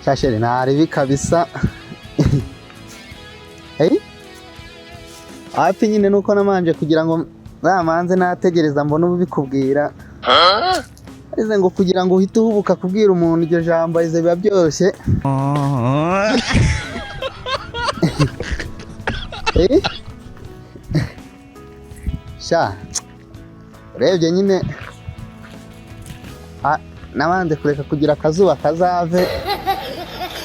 Shasheri ntaribi kabisa. Hey? Hafi nyine nuko namanje kugira ngo zamanze nategereza mbona ubikubwira. Arize ngo kugira ngo uhite uhubuka kubwira umuntu iryo jambo ize biba byoroshye. Hey? Sha. Urebye nyine nabanje kureka kugira akazuba kazave.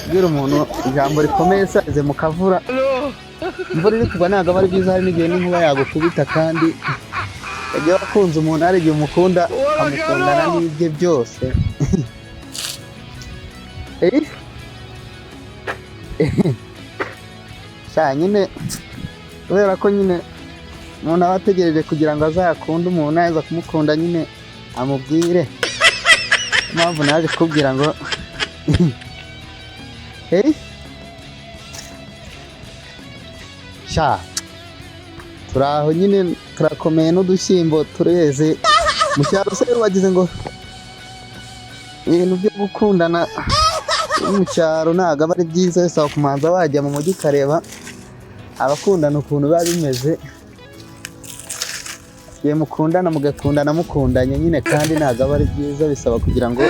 Bwira umuntu ijambo rikomeye saze mu kavura. Imvura iri kugwa ntabwo ari byiza, hari n'igihe n'inkuba yagukubita kandi yagiye wakunze umuntu ari igihe umukunda amukundana n'ibye byose. Sha nyine kubera ko nyine umuntu aba ategereje kugira ngo azakunde umuntu aza kumukunda nyine amubwire. Impamvu naje kubwira ngo hey? Sha turaho nyine turakomeye n'udushyimbo tureze mu cyaro se wagize ngo ibintu byo gukundana mu cyaro ntabwo aba ari byiza, bisaba kumanza wajya mu mujyi ukareba abakundana ukuntu biba bimeze. Igihe mukundana mugakundana mukundanye nyine kandi ntabwo aba ari byiza, bisaba kugira ngo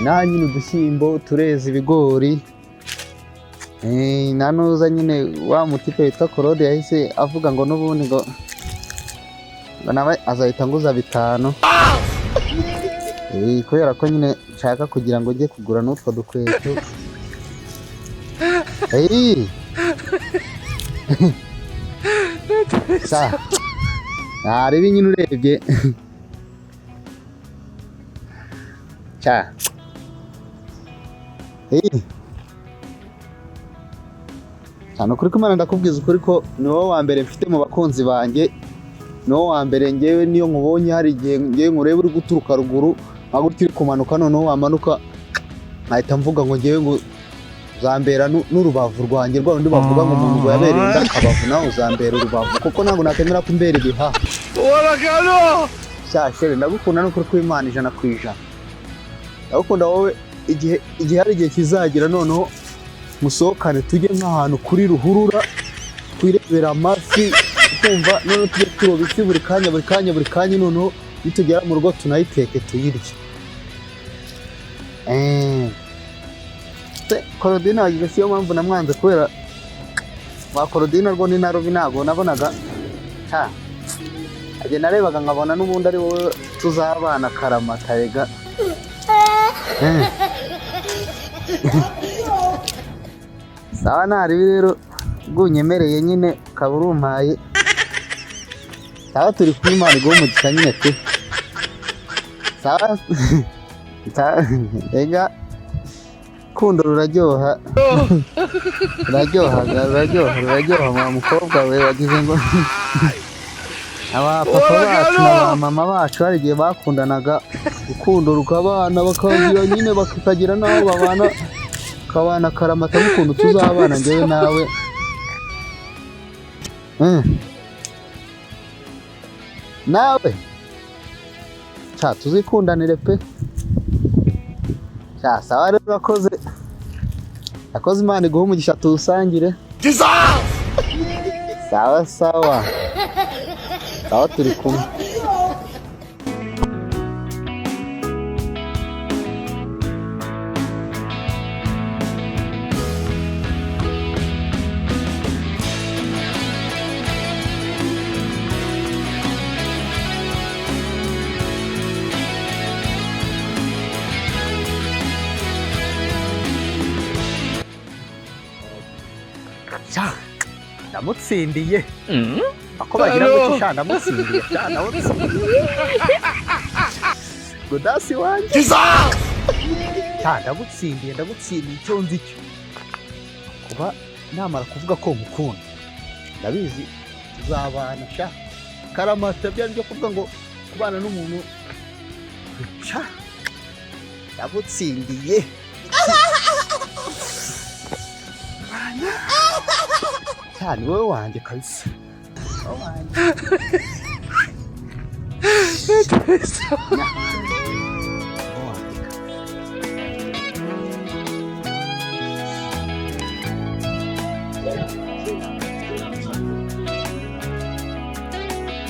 naho nyine udushyimbo tureze ibigori. Nanuza nyine wa mutipe witwa Claude yahise avuga ngo n'ubundi ngo nawe azahita nguza 5. Kubera ko nyine nshaka kugira ngo njye kugura n'utwo dukweto. Ntarebe nyine urebye. Cyane kuri ko Imana ndakubwiza ukuri ko ni wowe wa mbere mfite mu bakunzi banjye, ni wowe wa mbere ngewe niyo nkubonye hari igihe ngewe nkureba uri guturuka ruguru ntabwo uri kumanuka, noneho wamanuka nkahita mvuga ngo ngewe ngo uzambera n'urubavu rwanjye rwa rundi bavuga ngo umuntu ngo yabereye inda akabavu nawe uzambera urubavu, kuko ntabwo nakemera ko imbere ibihaha. Shashere ndagukunda n'ukuri kw'Imana 100%. Ndagukunda wowe igihe hari igihe kizagira noneho musohokane tujye nk'ahantu kuri ruhurura twirebera amafi kumva noneho tujye turoba ifi buri kanya noneho nitugera mu rugo tunayiteke tuyirye. Claudine wagize siyo mpamvu namwanze kubera wa Claudine rwo ni narubi ntabwo nabonaga aje narebaga nkabona n'ubundi ari wowe tuzabana karamata rega. Sawa naribi rero gunyemereye nyine kaburumpaye. Sawa turi kuri Imana go umugisha nyine pe. Sawa rega kundo ruraryoha. Ruraryoha mwa mukobwa we wagize ngo aba papa bacu na mama bacu hari igihe bakundanaga urukundo rukabana bakagira nyine bakagira naho babana kabana karamata n'ukuntu tuzabana ngewe nawe. Nawe tuzikundanire pe. Sawa rero urakoze Imana iguhe umugisha tuwusangire. Sawa turi kumwe. ndamutsindiye ako bagira ngo cyane ndamutsindiye cyane Gaudence wanjye ndagutsindiye icyo nzi cyo kuba namara kuvuga ko mukunda ndabizi tuzabana sha karamata byo kuvuga ngo kubana n'umuntu sha ndagutsindiye cyane wowe wanjye kabisa wowe wanjye